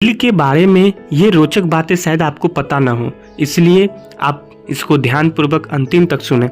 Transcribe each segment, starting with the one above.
दिल के बारे में ये रोचक बातें शायद आपको पता ना हो, इसलिए आप इसको ध्यानपूर्वक अंतिम तक सुने।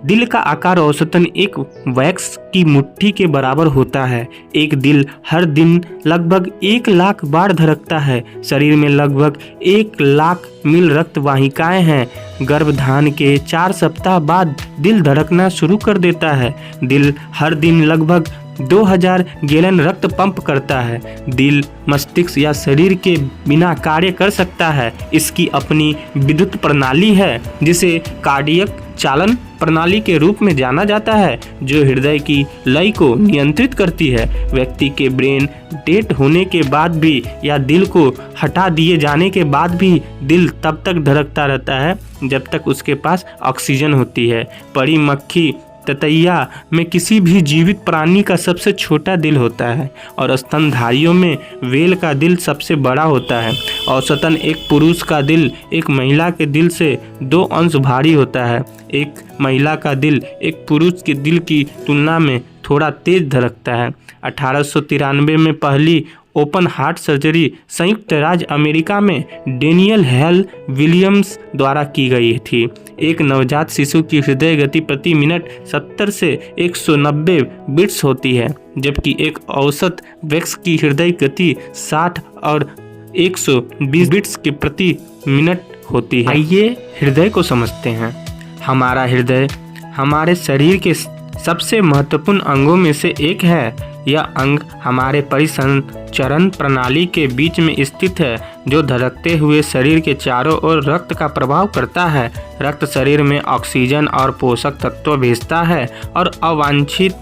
दिल का आकार औसतन एक वैक्स की मुट्ठी के बराबर होता है। एक दिल हर दिन लगभग 1 लाख बार धड़कता है। शरीर में लगभग 1 लाख मील रक्त वाहिकाएं हैं। गर्भधारण के 4 सप्ताह बाद दिल धड़कना शुरू कर देता है। दिल हर दिन लगभग 2000 गैलन रक्त पंप करता है। दिल मस्तिष्क या शरीर के बिना कार्य कर सकता है। इसकी अपनी विद्युत प्रणाली है जिसे कार्डियक चालन प्रणाली के रूप में जाना जाता है, जो हृदय की लय को नियंत्रित करती है। व्यक्ति के ब्रेन डेड होने के बाद भी या दिल को हटा दिए जाने के बाद भी दिल तब तक धड़कता रहता है जब तक उसके पास ऑक्सीजन होती है। परी मक्खी ततैया में किसी भी जीवित प्राणी का सबसे छोटा दिल होता है और स्तनधारियों में व्हेल का दिल सबसे बड़ा होता है। औसतन एक पुरुष का दिल एक महिला के दिल से 2 अंश भारी होता है। एक महिला का दिल एक पुरुष के दिल की तुलना में थोड़ा तेज धड़कता है। 1893 में पहली ओपन हार्ट सर्जरी संयुक्त राज्य अमेरिका में डेनियल हेल विलियम्स द्वारा की गई थी। एक नवजात शिशु की हृदय गति प्रति मिनट 70 से 190 बीट्स होती है, जबकि एक औसत वयस्क की हृदय गति 60 और 120 बीट्स के प्रति मिनट होती है। आइए हृदय को समझते हैं। हमारा हृदय हमारे शरीर के सबसे महत्वपूर्ण अंगों में से एक है। यह अंग हमारे परिसंचरण प्रणाली के बीच में स्थित है, जो धड़कते हुए शरीर के चारों ओर रक्त का प्रवाह करता है। रक्त शरीर में ऑक्सीजन और पोषक तत्व भेजता है और अवांछित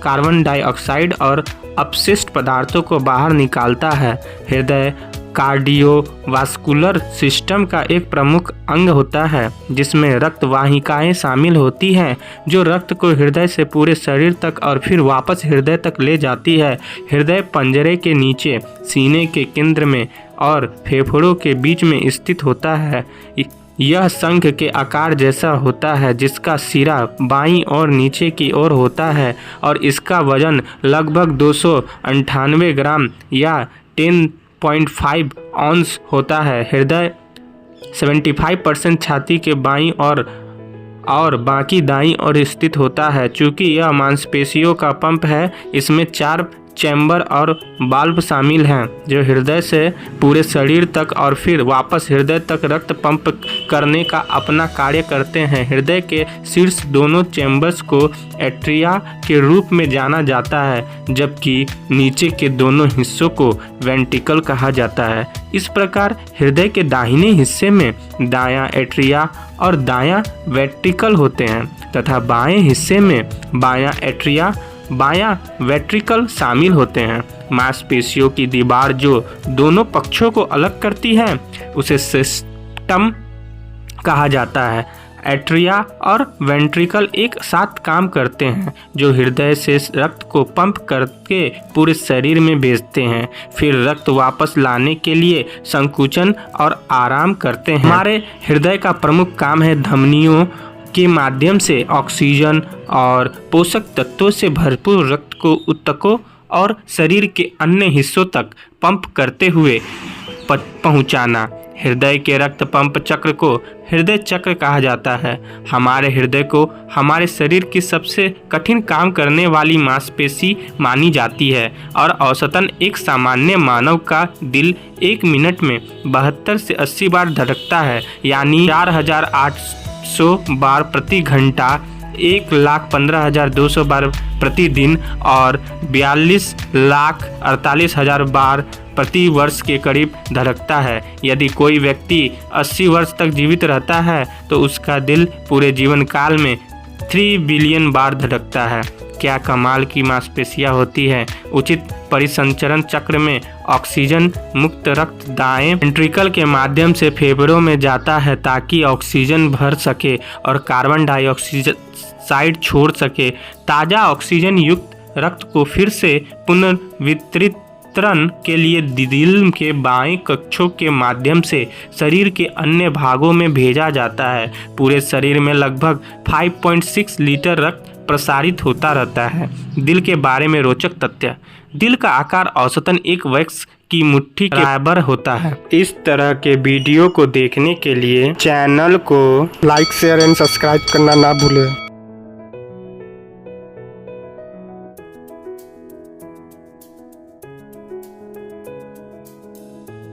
कार्बन डाइऑक्साइड और अपशिष्ट पदार्थों को बाहर निकालता है। हृदय कार्डियोवास्कुलर सिस्टम का एक प्रमुख अंग होता है, जिसमें रक्त वाहिकाएं शामिल होती हैं, जो रक्त को हृदय से पूरे शरीर तक और फिर वापस हृदय तक ले जाती है। हृदय पंजरे के नीचे, सीने के केंद्र में और फेफड़ों के बीच में स्थित होता है। यह शंख के आकार जैसा होता है, जिसका सिरा बाईं और नीचे की ओर होता है और इसका वजन लगभग 298 ग्राम या 10.5 ऑन्स होता है। हृदय 75% छाती के बाईं और बाकी दाईं ओर स्थित होता है। चूंकि यह मांसपेशियों का पंप है, इसमें 4 चैम्बर और वाल्व शामिल हैं, जो हृदय से पूरे शरीर तक और फिर वापस हृदय तक रक्त पंप करने का अपना कार्य करते हैं। हृदय के शीर्ष दोनों चैम्बर्स को एट्रिया के रूप में जाना जाता है, जबकि नीचे के दोनों हिस्सों को वेंट्रिकल कहा जाता है। इस प्रकार हृदय के दाहिने हिस्से में दायां एट्रिया और दायां वेंट्रिकल होते हैं तथा बाएं हिस्से में बायां एट्रिया बायां वेंट्रिकल शामिल होते हैं। मांसपेशियों की दीवार जो दोनों पक्षों को अलग करती है, उसे सिस्टम कहा जाता है। एट्रिया और वेंट्रिकल एक साथ काम करते हैं, जो हृदय से रक्त को पंप करके पूरे शरीर में भेजते हैं, फिर रक्त वापस लाने के लिए संकुचन और आराम करते हैं। हमारे हृदय का प्रमुख काम है धमनियों के माध्यम से ऑक्सीजन और पोषक तत्वों से भरपूर रक्त को ऊतकों और शरीर के अन्य हिस्सों तक पंप करते हुए पहुंचाना। हृदय के रक्त पंप चक्र को हृदय चक्र कहा जाता है। हमारे हृदय को हमारे शरीर की सबसे कठिन काम करने वाली मांसपेशी मानी जाती है और औसतन एक सामान्य मानव का दिल 1 मिनट में 72 से 80 बार धड़कता है, यानी 4800 बार प्रति घंटा, 1,15,200 बार प्रति दिन और 42,48,000 बार प्रति वर्ष के करीब धड़कता है। यदि कोई व्यक्ति 80 वर्ष तक जीवित रहता है तो उसका दिल पूरे जीवन काल में 3 बिलियन बार धड़कता है। क्या कमाल की मांसपेशियां होती है। उचित परिसंचरण चक्र में ऑक्सीजन मुक्त रक्त दाएं वेंट्रिकल के माध्यम से फेफड़ों में जाता है ताकि ऑक्सीजन भर सके और कार्बन डाइऑक्साइड छोड़ सके। ताज़ा ऑक्सीजन युक्त रक्त को फिर से पुनर्वितरित के लिए दिल के बाएं कक्षों के माध्यम से शरीर के अन्य भागों में भेजा जाता है। पूरे शरीर में लगभग 5.6 लीटर रक्त प्रसारित होता रहता है। दिल के बारे में रोचक तथ्य। दिल का आकार औसतन एक वयस्क की मुट्ठी के बराबर होता है। इस तरह के वीडियो को देखने के लिए चैनल को लाइक शेयर एंड सब्सक्राइब करना ना भूलें।